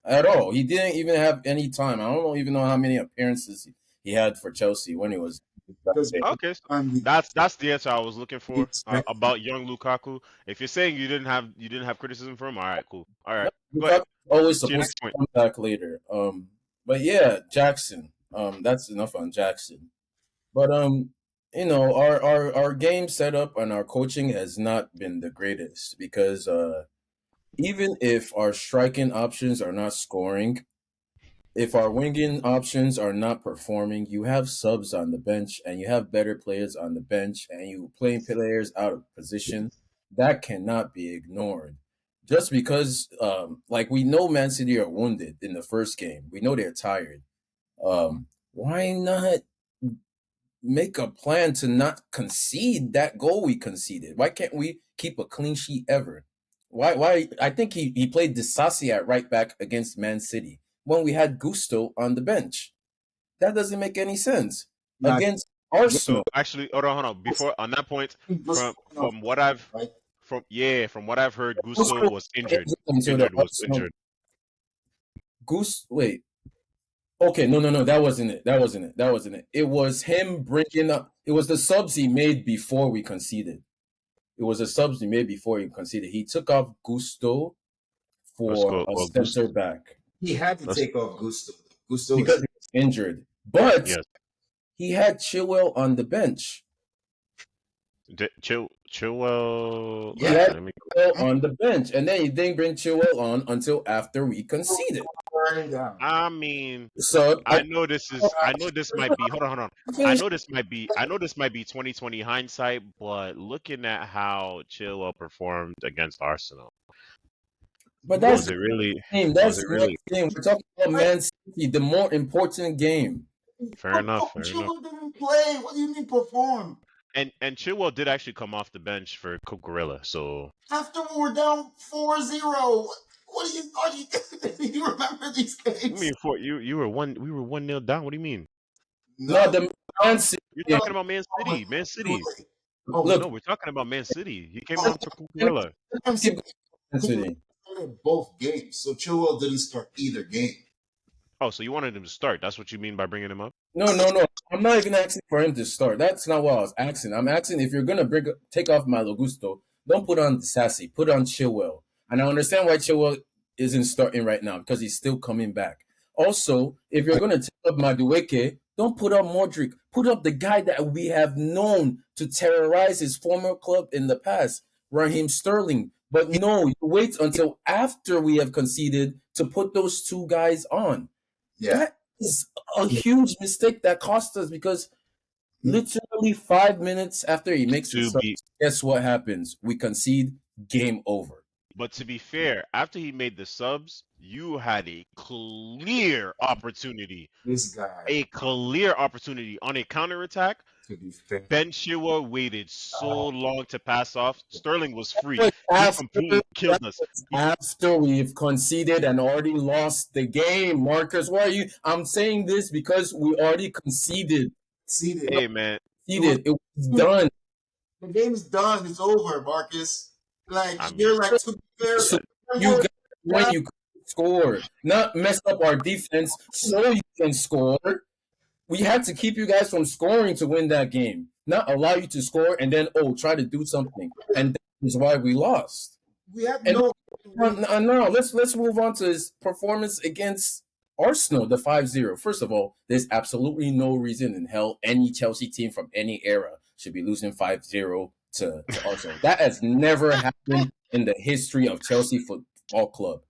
At all. He didn't even have any time. I don't even know how many appearances he had for Chelsea when he was back Because there. Okay, so I'm that's the answer I was looking for expect about young Lukaku. If you're saying you didn't have criticism for him, all right, cool. All right, go Lukaku ahead. always To your supposed next to point. come back later. But yeah, Jackson. That's enough on Jackson. But our game setup and our coaching has not been the greatest because even if our striking options are not scoring, if our winging options are not performing, you have subs on the bench and you have better players on the bench and you playing players out of position. That cannot be ignored. Just because, like we know Man City are wounded in the first game, we know they're tired. Why not make a plan to not concede that goal we conceded? Why can't we keep a clean sheet ever? Why I think he played Disasi at right back against Man City when we had Gusto on the bench. That doesn't make any sense. not Against So Arsenal, actually, hold on. Before on that point, just from what I've right. from what I've heard, Gusto Gusto was injured. until the Arsenal Goose. Wait, okay, no, that wasn't it. It was him bringing up. It was the subs he made before we conceded. It was the subs he made before he conceded. He took off Gusto Let's for go. a Well, center back He had to let's take off Gusto. Gusto because is he was injured. But yes. he had Chilwell on the bench. Chilwell. He Yeah. had Let me. Chilwell on the bench, and then he didn't bring Chilwell on until after we conceded. Burn down. I mean, So I know this is. I know this might be. Hold on, hold on. I know this might be. I know this might be 2020 hindsight, but looking at how Chilwell performed against Arsenal, but that's was the it really? game. Was That's it the really? next game. We're talking about Man City, the more important game. Fair enough. Fair enough. Chilwell didn't play. What do you mean perform? And Chilwell did actually come off the bench for Cucurella, so After we were down 4-0. What are you do you remember these I games? mean, for you were one. We were 1-0 down. What do you mean? No, No, the Man City You're game. talking about Man City. Man City. Oh, Look, No, we're talking about Man City. He came oh, on for Cucurella. I'm keep saying Man City. started both games, so Chilwell didn't start either game. Oh, so you wanted him to start? That's what you mean by bringing him up? No, no, no. I'm not even asking for him to start. That's not what I was asking. I'm asking if you're gonna take off Malo Gusto, don't put on Sassy, put on Chilwell. And I understand why Chilwell isn't starting right now because he's still coming back. Also, if you're gonna take up Madueke, don't put up Modric. Put up the guy that we have known to terrorize his former club in the past, Raheem Sterling. But no, you wait until after we have conceded to put those two guys on. Yeah. That is a huge mistake that cost us because literally 5 minutes after he makes the To sub, be, guess what happens? We concede, game over. but to be fair, after he made the subs, you had This guy, a clear opportunity on a counterattack. to be fair, Ben Chilwell waited so long to pass off. Sterling was free. But He after, completely killed us. after we've conceded and already lost the game, Marcus, why are you? I'm saying this because we already conceded. seated. Hey man, Conceded. It was done. The game's done. It's over, Marcus. Like I mean, you're like to be fair. So you got when you score, not mess up our defense so you can score. We had to keep you guys from scoring to win that game, not allow you to score and then try to do something, and that is why we lost. We have And no. no, let's move on to his performance against Arsenal, the 5-0. First of all, there's absolutely no reason in hell any Chelsea team from any era should be losing 5-0 to Arsenal. That has never happened in the history of Chelsea Football Club.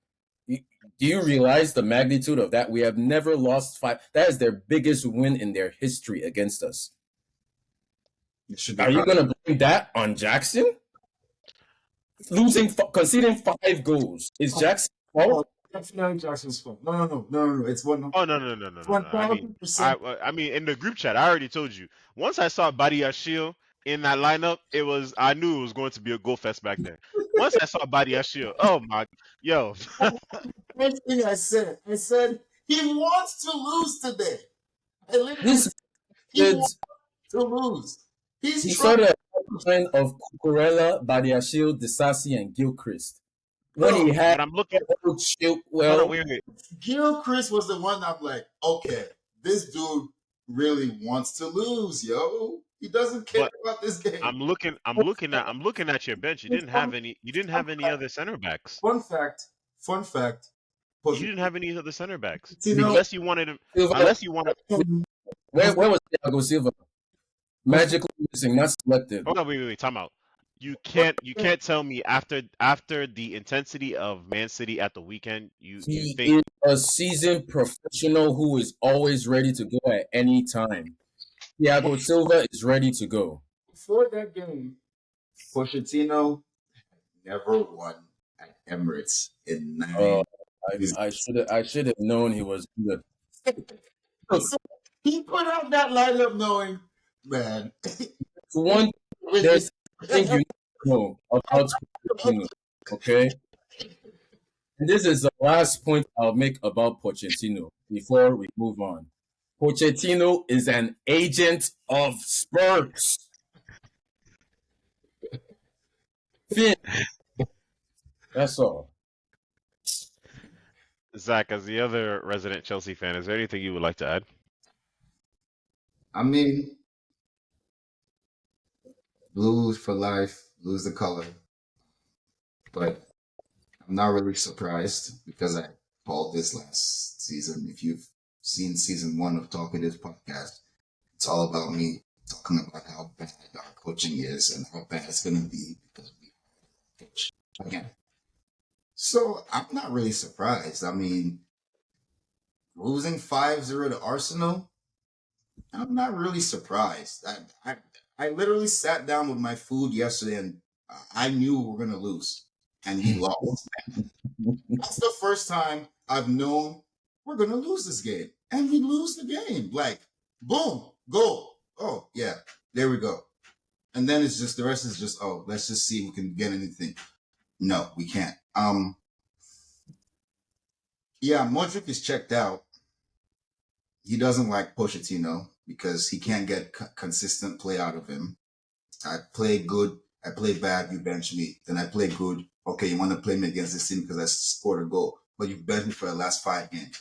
Do you realize the magnitude of that? We have never lost five. That is their biggest win in their history against us. Are you going to blame that on Jackson? Conceding 5 goals. Is Jackson fault? That's not Jackson's fault. No. It's one. oh no. I mean, in the group chat, I already told you. Once I saw Badiashile in that lineup, I knew it was going to be a goal fest back then. Once I saw Badiashile, oh my, yo, First thing I said he wants to lose today. I literally This he wants to lose. he He's started a line of Cucurella, Badiashile, Disasi, and Gilchrist. When he had but I'm looking. Hold on, wait. Gilchrist was the one I'm like, okay, this dude really wants to lose, yo. He doesn't care about this game. I'm looking at your bench. You didn't have any other center backs. Fun fact. You didn't have any other center backs. Pochettino- Unless you wanted him. Where was Thiago Silva? Magically missing, not selected. Hold on, wait, time out. You can't tell me after the intensity of Man City at the weekend, you He think is a seasoned professional who is always ready to go at any time. Thiago Silva is ready to go. Before that game, Pochettino never won at Emirates in 9. I should have known he was good. So he put out that lineup knowing, man. One, there's thing you know about Pochettino, okay? And this is the last point I'll make about Pochettino before we move on. Pochettino is an agent of Spurs. Finn. That's all. Zach, as the other resident Chelsea fan, is there anything you would like to add? I mean, blues for life, lose the color. But I'm not really surprised because I called this last season. If you've seen season 1 of Talkative Podcast, it's all about me talking about how bad our coaching is and how bad it's going to be because we coach again. So I'm not really surprised. I mean, losing 5-0 to Arsenal, I'm not really surprised. I literally sat down with my food yesterday and I knew we were going to lose. And we lost. That's the first time I've known we're going to lose this game. And we lose the game. Like, boom, goal. Oh, yeah, there we go. And then it's just, the rest is just, oh, let's just see if we can get anything. No, we can't. Yeah, Modric is checked out. He doesn't like Pochettino because he can't get consistent play out of him. I play good, I play bad, you bench me. Then I play good. Okay, you want to play me against this team because I scored a goal, but you bench me for the last 5 games.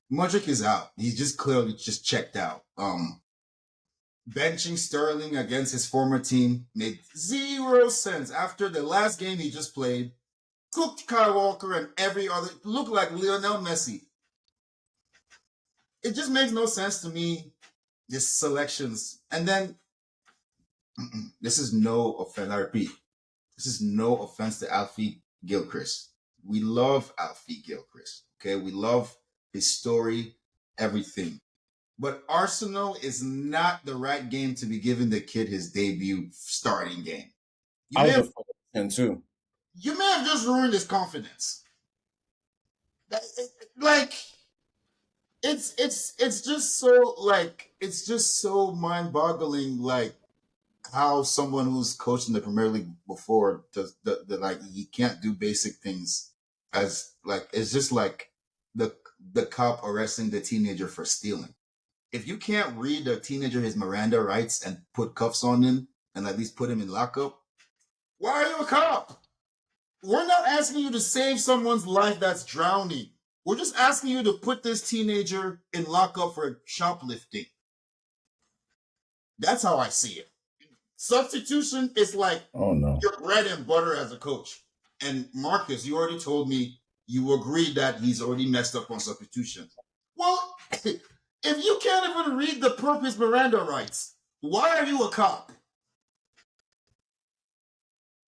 Modric is out. He's just clearly just checked out. Benching Sterling against his former team made 0 sense. After the last game he just played, cooked Kyle Walker and every other, looked like Lionel Messi. It just makes no sense to me, these selections. And then, this is no offense, I repeat, this is no offense to Alfie Gilchrist. We love Alfie Gilchrist, okay? We love his story, everything. But Arsenal is not the right game to be giving the kid his debut starting game. You may have just ruined his confidence. Like, it's just so, like, it's just so mind-boggling, like, how someone who's coached in the Premier League before does the like he can't do basic things, as like it's just like the cop arresting the teenager for stealing. If you can't read the teenager his Miranda rights and put cuffs on him and at least put him in lockup, why are you a cop? We're not asking you to save someone's life that's drowning. We're just asking you to put this teenager in lockup for shoplifting. That's how I see it. Substitution is like your bread and butter as a coach. And Marcus, you already told me you agreed that he's already messed up on substitution. Well, if you can't even read the purpose Miranda rights, why are you a cop?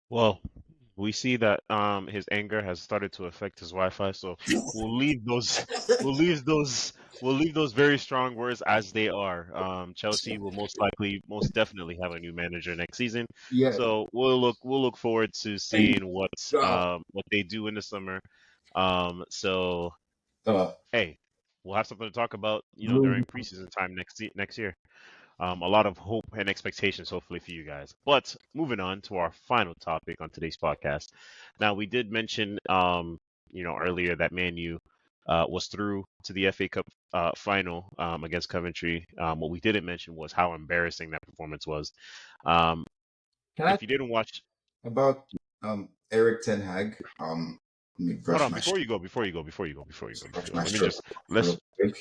Well, we see that his anger has started to affect his Wi-Fi, so we'll leave those we'll leave those we'll leave those very strong words as they are. Chelsea will most definitely have a new manager next season. Yeah. So we'll look forward to seeing what they do in the summer. So hey, we'll have something to talk about, during preseason time next year. A lot of hope and expectations, hopefully, for you guys. But moving on to our final topic on today's podcast. Now, we did mention, earlier that Man U was through to the FA Cup final against Coventry. What we didn't mention was how embarrassing that performance was. If you didn't watch, about Eric Ten Hag, let me hold brush on, my let me shirt just real let's quick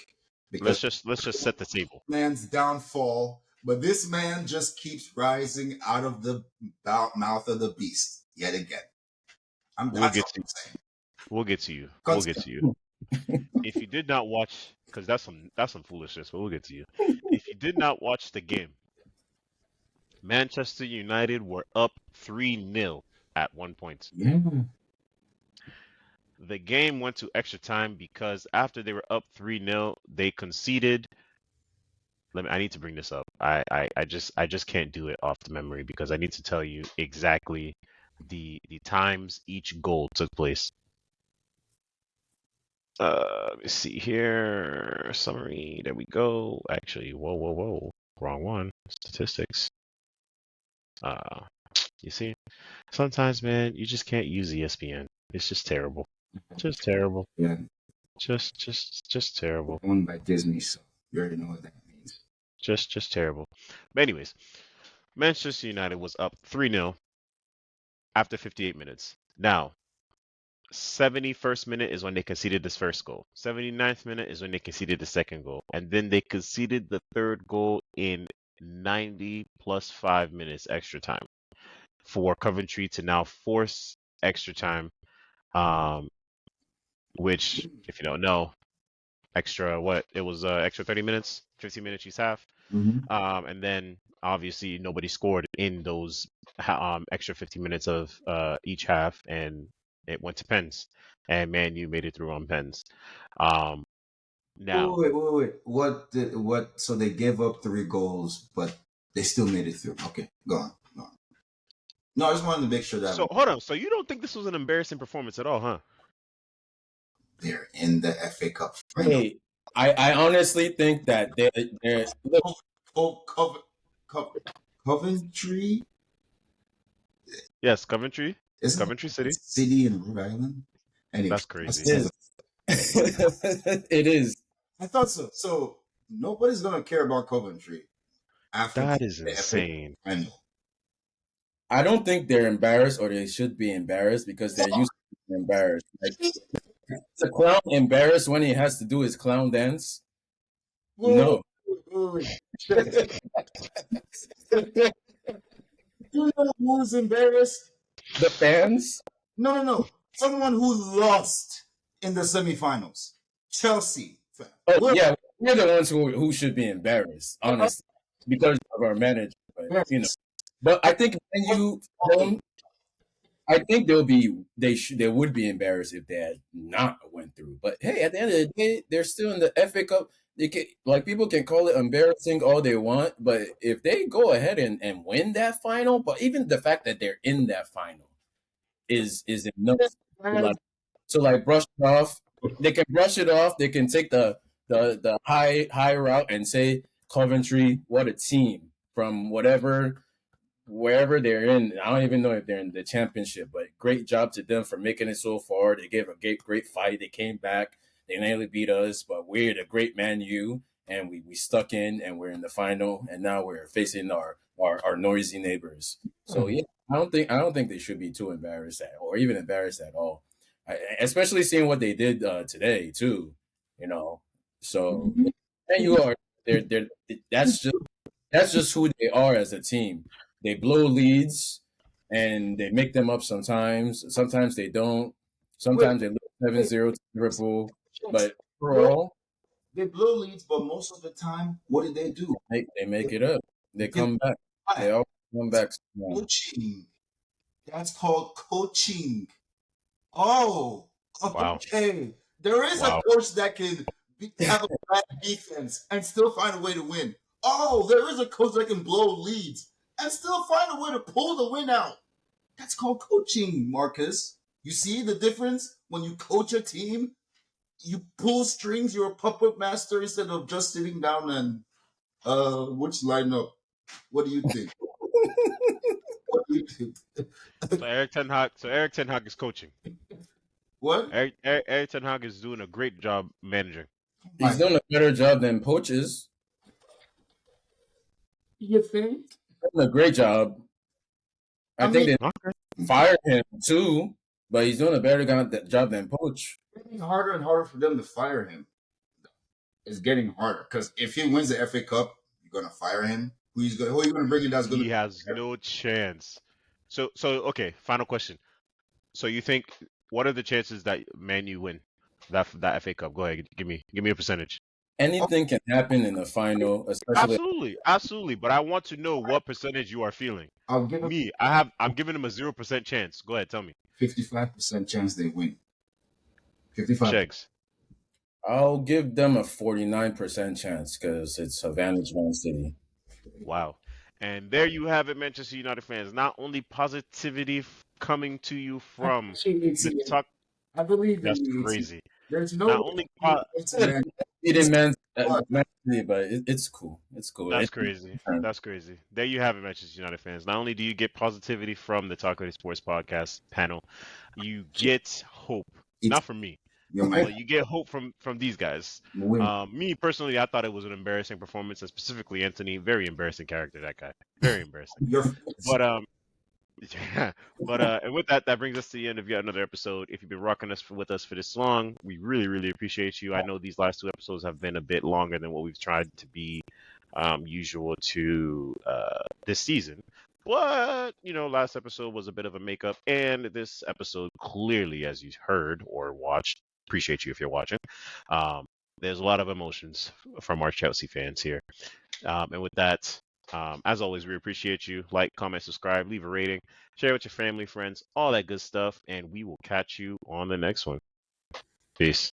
because let's just set the table. man's downfall, but this man just keeps rising out of the mouth of the beast yet again. We'll That's get all to I'm saying. we'll get to you. We'll get to Continue. you. If you did not watch, because that's some foolishness, but we'll get to you. If you did not watch the game, Manchester United were up 3-0 at one point. Yeah. The game went to extra time because after they were up 3-0, they conceded. I need to bring this up. I just can't do it off the memory because I need to tell you exactly the times each goal took place. Let me see here. Summary. There we go. Actually, whoa. Wrong one. Statistics. Uh, you see, sometimes, man, you just can't use ESPN. It's just terrible. Just terrible. Yeah. Just terrible. Owned by Disney, so you already know what that means. Just terrible. But anyways, Manchester United was up 3-0 after 58 minutes. Now, 71st minute is when they conceded this first goal. 79th minute is when they conceded the second goal. And then they conceded the third goal in 90 plus 5 minutes extra time for Coventry to now force extra time, which, if you don't know, extra what it was extra 30 minutes, 15 minutes each half. Mhm. And then obviously nobody scored in those extra 15 minutes of each half, and it went to pens, and Man U made it through on pens. Um, now, Wait. What? So they gave up 3 goals, but they still made it through. Okay, go on. Go on. No, I just wanted to make sure that so hold on. So you don't think this was an embarrassing performance at all, huh? they're in the FA Cup final. Hey, I honestly think that they're look, Oh, Coventry, Yes, Coventry, isn't Coventry it a City. city in Rhode Island? Anyway, That's that's crazy. it besides is. It is. I thought so. So nobody's gonna care about Coventry after That is the FA insane. final. I don't think they're embarrassed or they should be embarrassed because they're used to being embarrassed. Like is a clown embarrassed when he has to do his clown dance? Whoa, No. whoa, wait. Do you know who's embarrassed? The fans? No. Someone who lost in the semifinals. Chelsea. Oh We're yeah, we're the ones who should be embarrassed, honestly, because of our manager. But embarrassed. but I think when you them, I think they would be embarrassed if they had not went through. But hey, at the end of the day, they're still in the FA Cup. They can, like people can call it embarrassing all they want, but if they go ahead and win that final, but even the fact that they're in that final is enough to like brush it off. They can brush it off. They can take the high route and say Coventry, what a team from whatever wherever they're in. I don't even know if they're in the championship, but great job to them for making it so far. They gave a great fight. They came back. They nearly beat us, but we're the great Man U, and we stuck in, and we're in the final, and now we're facing our noisy neighbors. So yeah, I don't think they should be too embarrassed or even embarrassed at all. Especially seeing what they did today too. You know, so Man U are they're that's just that's just who they are as a team. They blow leads and they make them up sometimes. Sometimes they don't. Wait, Sometimes they lose 7-0 to Liverpool. Chelsea. But overall, They blow leads, but most of the time, what did they do? they make it up. They They come back. They fight. all come back strong. Coaching. That's called coaching. Oh, Wow. okay. There is a Wow. coach that can have a bad defense and still find a way to win. Oh, there is a coach that can blow leads and still find a way to pull the win out. That's called coaching, Marcus. You see the difference when you coach a team? You pull strings, you're a puppet master instead of just sitting down and which lineup? What do you think? What do you think? Eric Ten Hag is coaching. What? Eric Ten Hag is doing a great job managing. He's My, done a better job than Poaches. you think? Done a great job. I I think mean, they Okay. fired him too, but he's doing a better job than Poach. it's getting harder and harder for them to fire him. It's getting harder because if he wins the FA Cup, you're gonna fire him. Who are you gonna bring in that's gonna He has no chance. So okay, final question. So you think what are the chances that Man U win that FA Cup? Go ahead, give me a percentage. Anything can happen in the final, especially Absolutely. But I want to know what percentage you are feeling. I'll give him I'm giving him a 0% chance. Go ahead, tell me. 55% chance they win. 55. Shegs. I'll give them a 49% chance because it's Havana Man City. Wow. And there you have it, Manchester United fans. Not only positivity coming to you I from the believe talk. I believe That's in you. crazy. There's no Not way only you po- can to man. He didn't But Man City, but it's cool. It's cool. That's crazy. That's crazy. There you have it, Manchester United fans. Not only do you get positivity from the Talkative Sports podcast panel, you get hope. it's Not from me, your but man. you get hope from these guys. You win. Me personally, I thought it was an embarrassing performance, and specifically Anthony, very embarrassing character. That guy, very embarrassing. Your But yeah, but and with that, that brings us to the end of yet another episode. If you've been rocking with us for this long, we really appreciate you. I know these last 2 episodes have been a bit longer than what we've tried to be usual to this season. But last episode was a bit of a makeup, and this episode clearly, as you heard or watched, appreciate you if you're watching. Um, there's a lot of emotions from our Chelsea fans here. And with that, as always, we appreciate you. Like, comment, subscribe, leave a rating, share with your family, friends, all that good stuff. And we will catch you on the next one. Peace.